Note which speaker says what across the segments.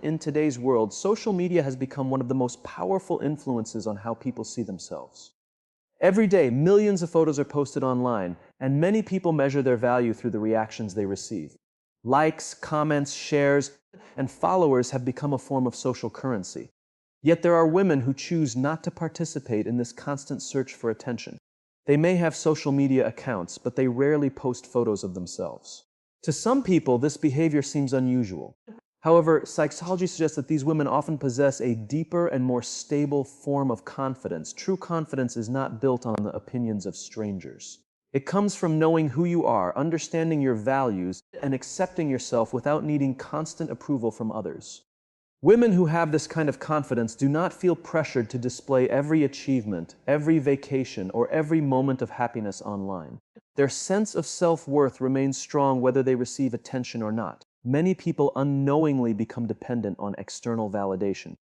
Speaker 1: in today's world, social media has become one of the most powerful influences on how people see themselves. Every day, millions of photos are posted online, and many people measure their value through the reactions they receive. Likes, comments, shares, and followers have become a form of social currency. Yet there are women who choose not to participate in this constant search for attention. They may have social media accounts, but they rarely post photos of themselves. To some people, this behavior seems unusual. However, psychology suggests that these women often possess a deeper and more stable form of confidence. True confidence is not built on the opinions of strangers. It comes from knowing who you are, understanding your values, and accepting yourself without needing constant approval from others. Women who have this kind of confidence do not feel pressured to display every achievement, every vacation, or every moment of happiness online. Their sense of self-worth remains strong whether they receive attention or not. Many people unknowingly become dependent on external validation.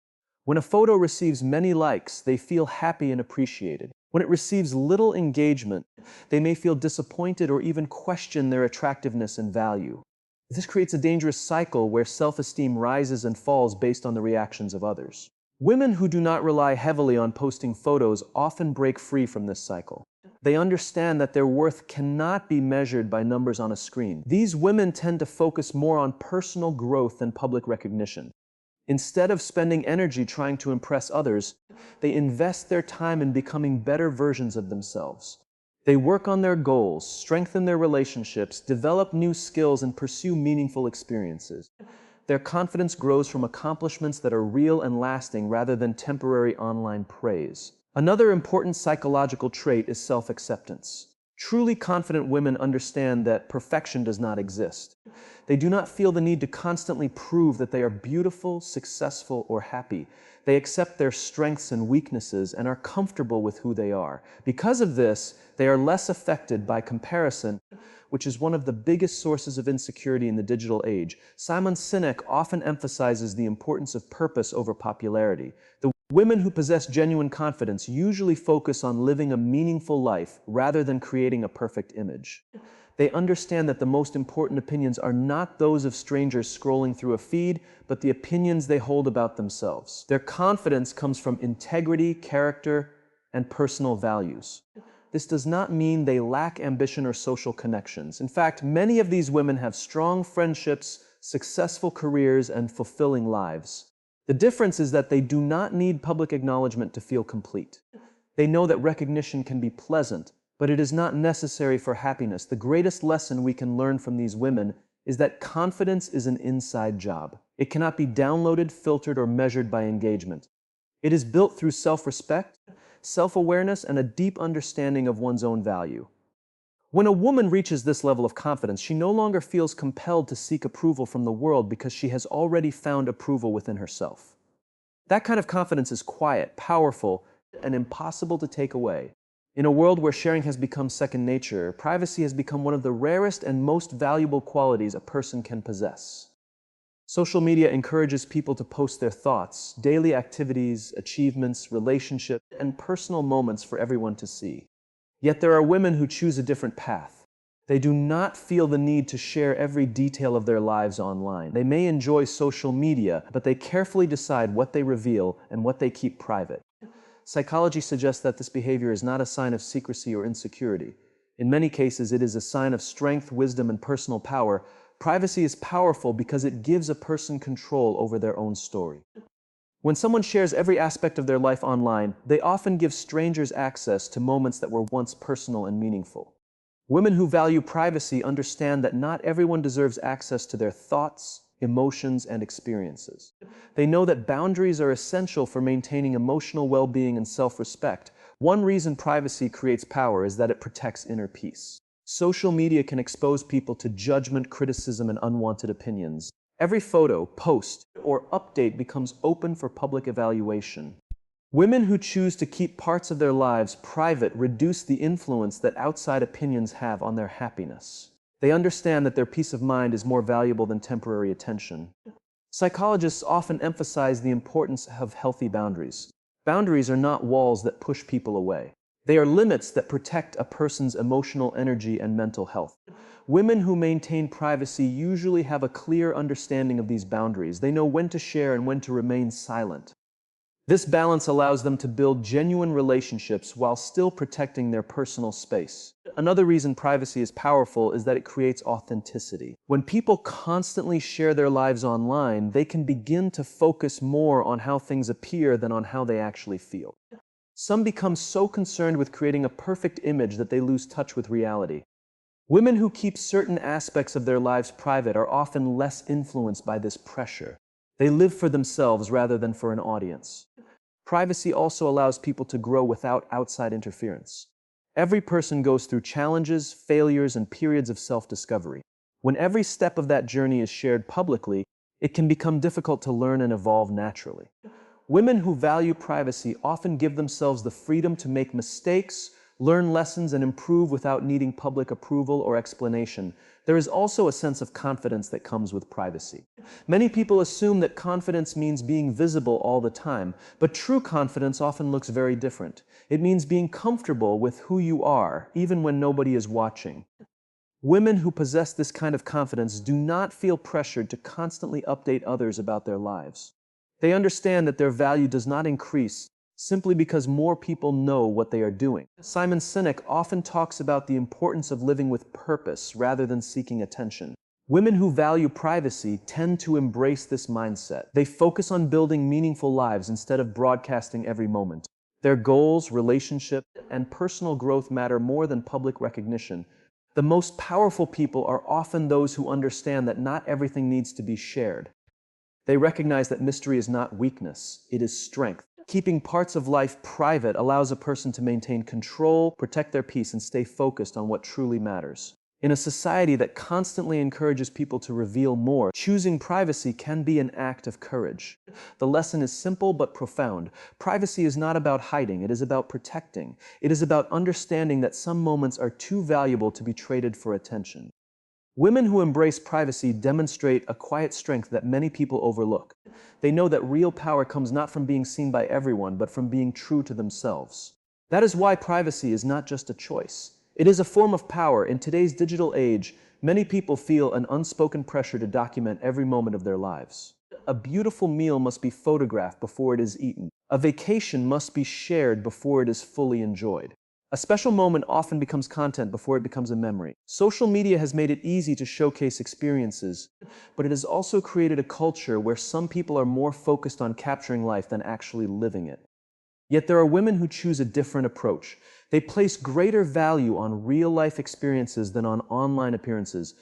Speaker 1: When a photo receives many likes, they feel happy and appreciated. When it receives little engagement, they may feel disappointed or even question their attractiveness and value. This creates a dangerous cycle where self-esteem rises and falls based on the reactions of others. Women who do not rely heavily on posting photos often break free from this cycle. They understand that their worth cannot be measured by numbers on a screen. These women tend to focus more on personal growth than public recognition. Instead of spending energy trying to impress others, they invest their time in becoming better versions of themselves. They work on their goals, strengthen their relationships, develop new skills, and pursue meaningful experiences. Their confidence grows from accomplishments that are real and lasting rather than temporary online praise. Another important psychological trait is self-acceptance. Truly confident women understand that perfection does not exist. They do not feel the need to constantly prove that they are beautiful, successful, or happy. They accept their strengths and weaknesses and are comfortable with who they are. Because of this, they are less affected by comparison, which is one of the biggest sources of insecurity in the digital age. Sinek often emphasizes the importance of purpose over popularity. The women who possess genuine confidence usually focus on living a meaningful life rather than creating a perfect image. They understand that the most important opinions are not those of strangers scrolling through a feed, but the opinions they hold about themselves. Their confidence comes from integrity, character, and personal values. This does not mean they lack ambition or social connections. In fact, many of these women have strong friendships, successful careers, and fulfilling lives. The difference is that they do not need public acknowledgement to feel complete. They know that recognition can be pleasant, but it is not necessary for happiness. The greatest lesson we can learn from these women is that confidence is an inside job. It cannot be downloaded, filtered, or measured by engagement. It is built through self-respect, self-awareness, and a deep understanding of one's own value. When a woman reaches this level of confidence, she no longer feels compelled to seek approval from the world because she has already found approval within herself. That kind of confidence is quiet, powerful, and impossible to take away. In a world where sharing has become second nature, privacy has become one of the rarest and most valuable qualities a person can possess. Social media encourages people to post their thoughts, daily activities, achievements, relationships, and personal moments for everyone to see. Yet there are women who choose a different path. They do not feel the need to share every detail of their lives online. They may enjoy social media, but they carefully decide what they reveal and what they keep private. Psychology suggests that this behavior is not a sign of secrecy or insecurity. In many cases, it is a sign of strength, wisdom, and personal power. Privacy is powerful because it gives a person control over their own story. When someone shares every aspect of their life online, they often give strangers access to moments that were once personal and meaningful. Women who value privacy understand that not everyone deserves access to their thoughts, emotions, and experiences. They know that boundaries are essential for maintaining emotional well-being and self-respect. One reason privacy creates power is that it protects inner peace. Social media can expose people to judgment, criticism, and unwanted opinions. Every photo, post, or update becomes open for public evaluation. Women who choose to keep parts of their lives private reduce the influence that outside opinions have on their happiness. They understand that their peace of mind is more valuable than temporary attention. Psychologists often emphasize the importance of healthy boundaries. Boundaries are not walls that push people away. They are limits that protect a person's emotional energy and mental health. Women who maintain privacy usually have a clear understanding of these boundaries. They know when to share and when to remain silent. This balance allows them to build genuine relationships while still protecting their personal space. Another reason privacy is powerful is that it creates authenticity. When people constantly share their lives online, they can begin to focus more on how things appear than on how they actually feel. Some become so concerned with creating a perfect image that they lose touch with reality. Women who keep certain aspects of their lives private are often less influenced by this pressure. They live for themselves rather than for an audience. Privacy also allows people to grow without outside interference. Every person goes through challenges, failures, and periods of self-discovery. When every step of that journey is shared publicly, it can become difficult to learn and evolve naturally. Women who value privacy often give themselves the freedom to make mistakes, learn lessons, and improve without needing public approval or explanation. There is also a sense of confidence that comes with privacy. Many people assume that confidence means being visible all the time, but true confidence often looks very different. It means being comfortable with who you are, even when nobody is watching. Women who possess this kind of confidence do not feel pressured to constantly update others about their lives. They understand that their value does not increase simply because more people know what they are doing. Simon Sinek often talks about the importance of living with purpose rather than seeking attention. Women who value privacy tend to embrace this mindset. They focus on building meaningful lives instead of broadcasting every moment. Their goals, relationships, and personal growth matter more than public recognition. The most powerful people are often those who understand that not everything needs to be shared. They recognize that mystery is not weakness, it is strength. Keeping parts of life private allows a person to maintain control, protect their peace, and stay focused on what truly matters. In a society that constantly encourages people to reveal more, choosing privacy can be an act of courage. The lesson is simple but profound. Privacy is not about hiding, it is about protecting. It is about understanding that some moments are too valuable to be traded for attention. Women who embrace privacy demonstrate a quiet strength that many people overlook. They know that real power comes not from being seen by everyone, but from being true to themselves. That is why privacy is not just a choice. It is a form of power. In today's digital age, many people feel an unspoken pressure to document every moment of their lives. A beautiful meal must be photographed before it is eaten. A vacation must be shared before it is fully enjoyed. A special moment often becomes content before it becomes a memory. Social media has made it easy to showcase experiences, but it has also created a culture where some people are more focused on capturing life than actually living it. Yet there are women who choose a different approach. They place greater value on real-life experiences than on online appearances.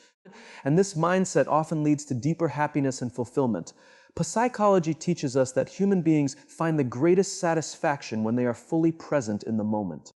Speaker 1: And this mindset often leads to deeper happiness and fulfillment. Psychology teaches us that human beings find the greatest satisfaction when they are fully present in the moment.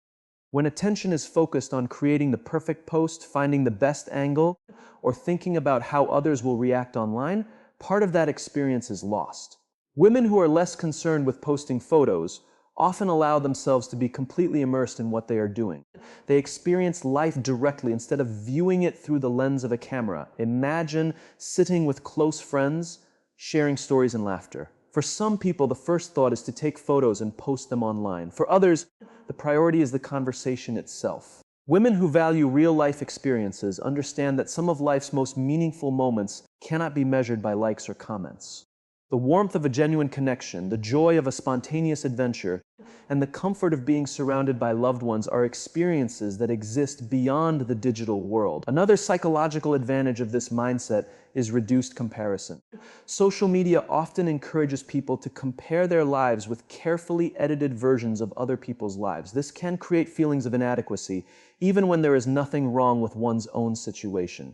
Speaker 1: When attention is focused on creating the perfect post, finding the best angle, or thinking about how others will react online, part of that experience is lost. Women who are less concerned with posting photos often allow themselves to be completely immersed in what they are doing. They experience life directly instead of viewing it through the lens of a camera. Imagine sitting with close friends, sharing stories and laughter. For some people, the first thought is to take photos and post them online. For others, the priority is the conversation itself. Women who value real-life experiences understand that some of life's most meaningful moments cannot be measured by likes or comments. The warmth of a genuine connection, the joy of a spontaneous adventure, and the comfort of being surrounded by loved ones are experiences that exist beyond the digital world. Another psychological advantage of this mindset is reduced comparison. Social media often encourages people to compare their lives with carefully edited versions of other people's lives. This can create feelings of inadequacy, even when there is nothing wrong with one's own situation.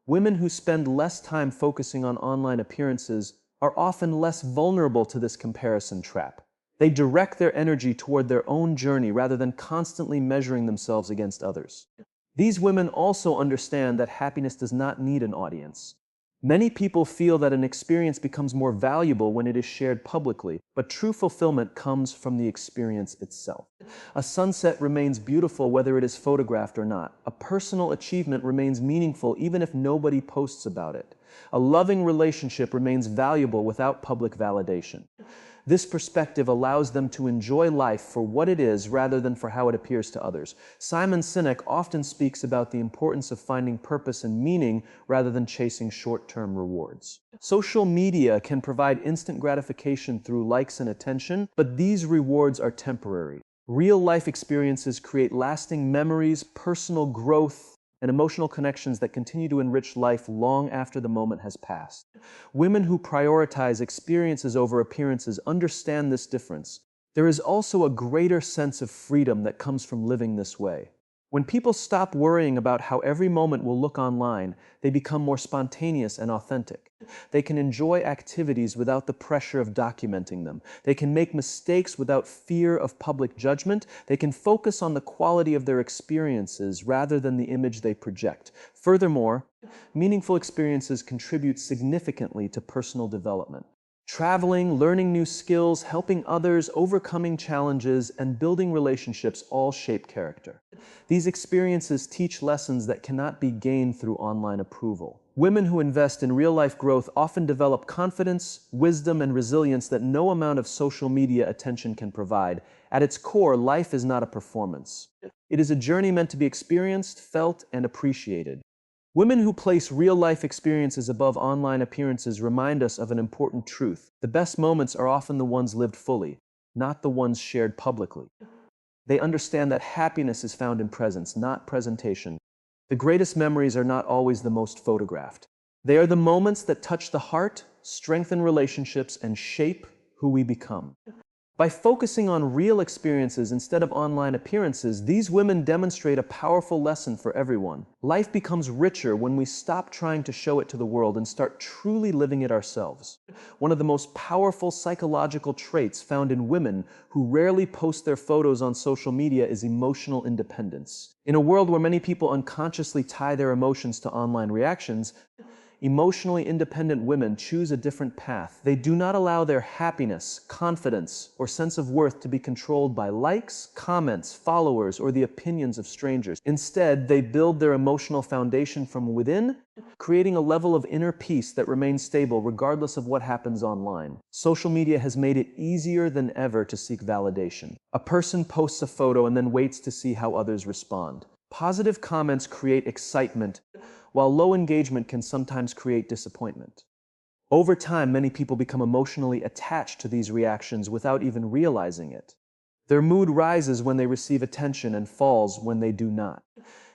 Speaker 1: Women who spend less time focusing on online appearances are often less vulnerable to this comparison trap. They direct their energy toward their own journey rather than constantly measuring themselves against others. These women also understand that happiness does not need an audience. Many people feel that an experience becomes more valuable when it is shared publicly, but true fulfillment comes from the experience itself. A sunset remains beautiful whether it is photographed or not. A personal achievement remains meaningful even if nobody posts about it. A loving relationship remains valuable without public validation. This perspective allows them to enjoy life for what it is rather than for how it appears to others. Simon Sinek often speaks about the importance of finding purpose and meaning rather than chasing short-term rewards. Social media can provide instant gratification through likes and attention, but these rewards are temporary. Real-life experiences create lasting memories, personal growth, and emotional connections that continue to enrich life long after the moment has passed. Women who prioritize experiences over appearances understand this difference. There is also a greater sense of freedom that comes from living this way. When people stop worrying about how every moment will look online, they become more spontaneous and authentic. They can enjoy activities without the pressure of documenting them. They can make mistakes without fear of public judgment. They can focus on the quality of their experiences rather than the image they project. Furthermore, meaningful experiences contribute significantly to personal development. Traveling, learning new skills, helping others, overcoming challenges, and building relationships all shape character. These experiences teach lessons that cannot be gained through online approval. Women who invest in real-life growth often develop confidence, wisdom, and resilience that no amount of social media attention can provide. At its core, life is not a performance. It is a journey meant to be experienced, felt, and appreciated. Women who place real-life experiences above online appearances remind us of an important truth. The best moments are often the ones lived fully, not the ones shared publicly. They understand that happiness is found in presence, not presentation. The greatest memories are not always the most photographed. They are the moments that touch the heart, strengthen relationships, and shape who we become. By focusing on real experiences instead of online appearances, these women demonstrate a powerful lesson for everyone. Life becomes richer when we stop trying to show it to the world and start truly living it ourselves. One of the most powerful psychological traits found in women who rarely post their photos on social media is emotional independence. In a world where many people unconsciously tie their emotions to online reactions, emotionally independent women choose a different path. They do not allow their happiness, confidence, or sense of worth to be controlled by likes, comments, followers, or the opinions of strangers. Instead, they build their emotional foundation from within, creating a level of inner peace that remains stable regardless of what happens online. Social media has made it easier than ever to seek validation. A person posts a photo and then waits to see how others respond. Positive comments create excitement, while low engagement can sometimes create disappointment. Over time, many people become emotionally attached to these reactions without even realizing it. Their mood rises when they receive attention and falls when they do not.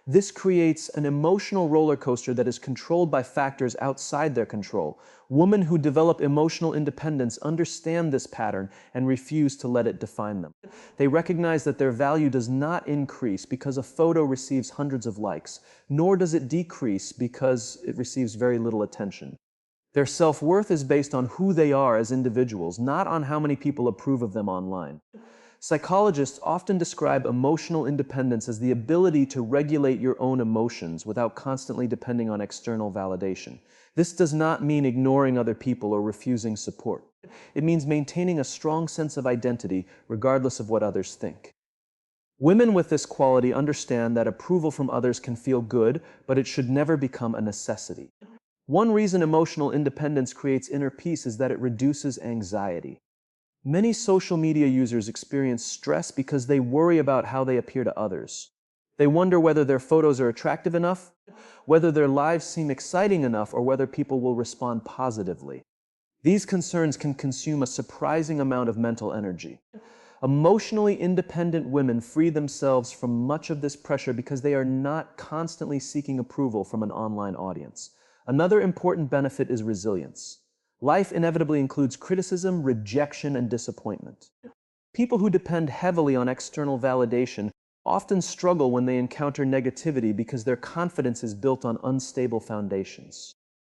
Speaker 1: This creates an emotional roller coaster that is controlled by factors outside their control. Women who develop emotional independence understand this pattern and refuse to let it define them. They recognize that their value does not increase because a photo receives hundreds of likes, nor does it decrease because it receives very little attention. Their self-worth is based on who they are as individuals, not on how many people approve of them online. Psychologists often describe emotional independence as the ability to regulate your own emotions without constantly depending on external validation. This does not mean ignoring other people or refusing support. It means maintaining a strong sense of identity regardless of what others think. Women with this quality understand that approval from others can feel good, but it should never become a necessity. One reason emotional independence creates inner peace is that it reduces anxiety. Many social media users experience stress because they worry about how they appear to others. They wonder whether their photos are attractive enough, whether their lives seem exciting enough, or whether people will respond positively. These concerns can consume a surprising amount of mental energy. Emotionally independent women free themselves from much of this pressure because they are not constantly seeking approval from an online audience. Another important benefit is resilience. Life inevitably includes criticism, rejection, and disappointment. People who depend heavily on external validation often struggle when they encounter negativity because their confidence is built on unstable foundations.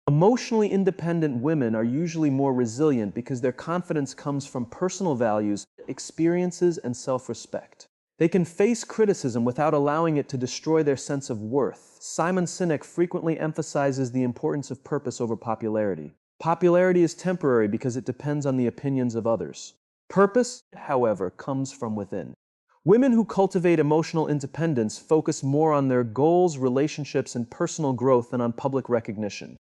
Speaker 1: Emotionally independent women are usually more resilient because their confidence comes from personal values, experiences, and self-respect. They can face criticism without allowing it to destroy their sense of worth. Simon Sinek frequently emphasizes the importance of purpose over popularity. Popularity is temporary because it depends on the opinions of others. Purpose, however, comes from within. Women who cultivate emotional independence focus more on their goals, relationships, and personal growth than on public recognition.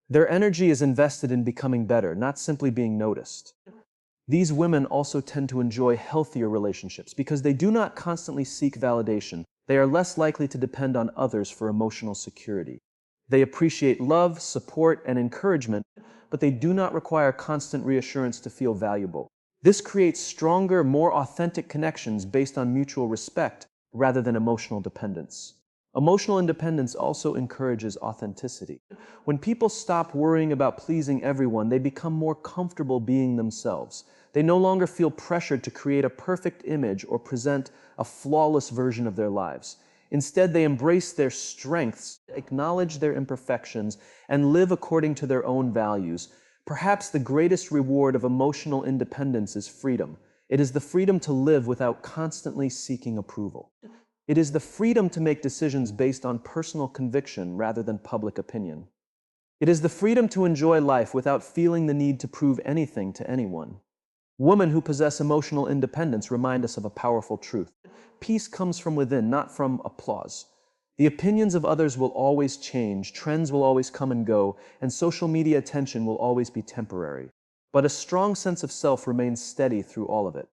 Speaker 1: Their energy is invested in becoming better, not simply being noticed. These women also tend to enjoy healthier relationships because they do not constantly seek validation. They are less likely to depend on others for emotional security. They appreciate love, support, and encouragement, but they do not require constant reassurance to feel valuable. This creates stronger, more authentic connections based on mutual respect rather than emotional dependence. Emotional independence also encourages authenticity. When people stop worrying about pleasing everyone, they become more comfortable being themselves. They no longer feel pressured to create a perfect image or present a flawless version of their lives. Instead, they embrace their strengths, acknowledge their imperfections, and live according to their own values. Perhaps the greatest reward of emotional independence is freedom. It is the freedom to live without constantly seeking approval. It is the freedom to make decisions based on personal conviction rather than public opinion. It is the freedom to enjoy life without feeling the need to prove anything to anyone. Women who possess emotional independence remind us of a powerful truth. Peace comes from within, not from applause. The opinions of others will always change, trends will always come and go, and social media attention will always be temporary. But a strong sense of self remains steady through all of it.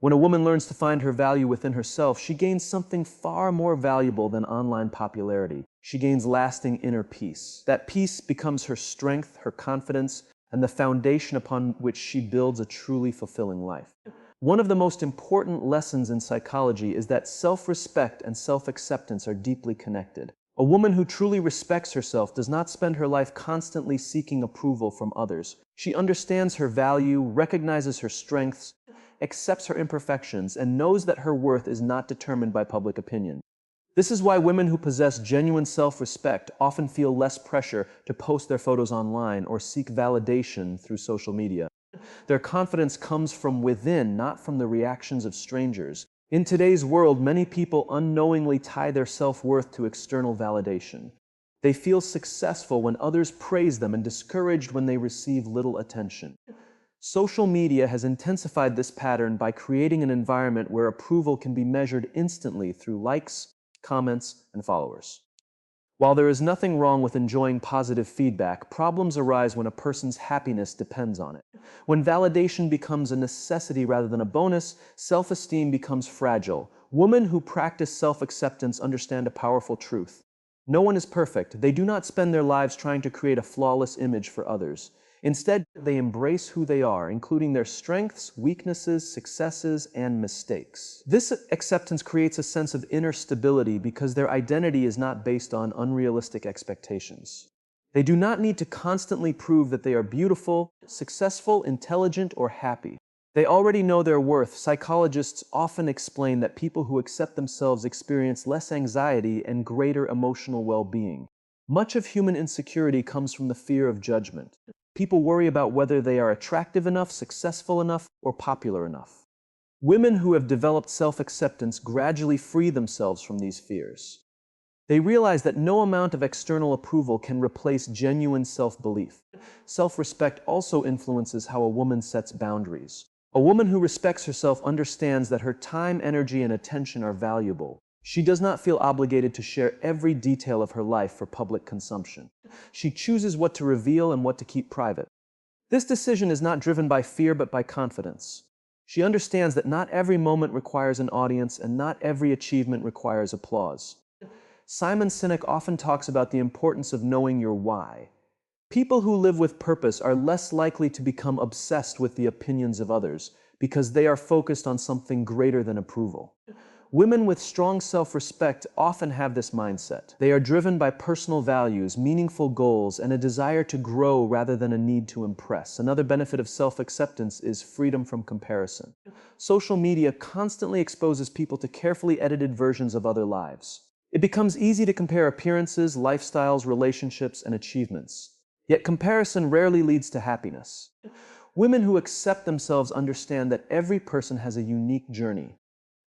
Speaker 1: When a woman learns to find her value within herself, she gains something far more valuable than online popularity. She gains lasting inner peace. That peace becomes her strength, her confidence, and the foundation upon which she builds a truly fulfilling life. One of the most important lessons in psychology is that self-respect and self-acceptance are deeply connected. A woman who truly respects herself does not spend her life constantly seeking approval from others. She understands her value, recognizes her strengths, accepts her imperfections, and knows that her worth is not determined by public opinion. This is why women who possess genuine self-respect often feel less pressure to post their photos online or seek validation through social media. Their confidence comes from within, not from the reactions of strangers. In today's world, many people unknowingly tie their self-worth to external validation. They feel successful when others praise them and discouraged when they receive little attention. Social media has intensified this pattern by creating an environment where approval can be measured instantly through likes, comments, and followers. While there is nothing wrong with enjoying positive feedback, problems arise when a person's happiness depends on it. When validation becomes a necessity rather than a bonus, self-esteem becomes fragile. Women who practice self-acceptance understand a powerful truth. No one is perfect. They do not spend their lives trying to create a flawless image for others. Instead, they embrace who they are, including their strengths, weaknesses, successes, and mistakes. This acceptance creates a sense of inner stability because their identity is not based on unrealistic expectations. They do not need to constantly prove that they are beautiful, successful, intelligent, or happy. They already know their worth. Psychologists often explain that people who accept themselves experience less anxiety and greater emotional well-being. Much of human insecurity comes from the fear of judgment. People worry about whether they are attractive enough, successful enough, or popular enough. Women who have developed self-acceptance gradually free themselves from these fears. They realize that no amount of external approval can replace genuine self-belief. Self-respect also influences how a woman sets boundaries. A woman who respects herself understands that her time, energy, and attention are valuable. She does not feel obligated to share every detail of her life for public consumption. She chooses what to reveal and what to keep private. This decision is not driven by fear but by confidence. She understands that not every moment requires an audience and not every achievement requires applause. Simon Sinek often talks about the importance of knowing your why. People who live with purpose are less likely to become obsessed with the opinions of others because they are focused on something greater than approval. Women with strong self-respect often have this mindset. They are driven by personal values, meaningful goals, and a desire to grow rather than a need to impress. Another benefit of self-acceptance is freedom from comparison. Social media constantly exposes people to carefully edited versions of other lives. It becomes easy to compare appearances, lifestyles, relationships, and achievements. Yet comparison rarely leads to happiness. Women who accept themselves understand that every person has a unique journey.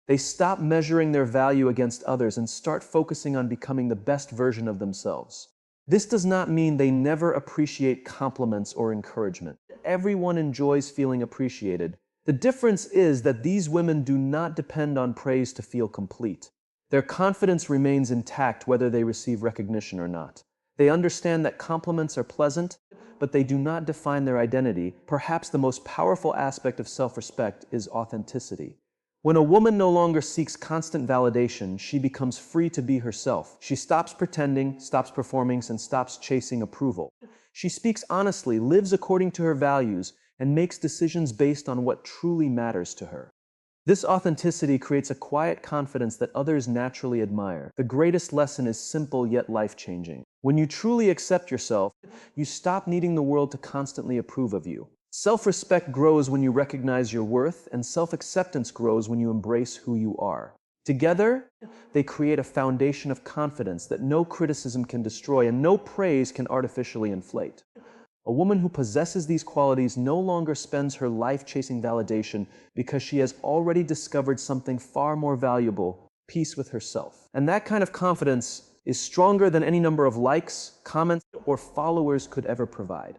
Speaker 1: They stop measuring their value against others and start focusing on becoming the best version of themselves. This does not mean they never appreciate compliments or encouragement. Everyone enjoys feeling appreciated. The difference is that these women do not depend on praise to feel complete. Their confidence remains intact whether they receive recognition or not. They understand that compliments are pleasant, but they do not define their identity. Perhaps the most powerful aspect of self-respect is authenticity. When a woman no longer seeks constant validation, she becomes free to be herself. She stops pretending, stops performing, and stops chasing approval. She speaks honestly, lives according to her values, and makes decisions based on what truly matters to her. This authenticity creates a quiet confidence that others naturally admire. The greatest lesson is simple yet life-changing. When you truly accept yourself, you stop needing the world to constantly approve of you. Self-respect grows when you recognize your worth, and self-acceptance grows when you embrace who you are. Together, they create a foundation of confidence that no criticism can destroy and no praise can artificially inflate. A woman who possesses these qualities no longer spends her life chasing validation because she has already discovered something far more valuable: peace with herself. And that kind of confidence is stronger than any number of likes, comments, or followers could ever provide.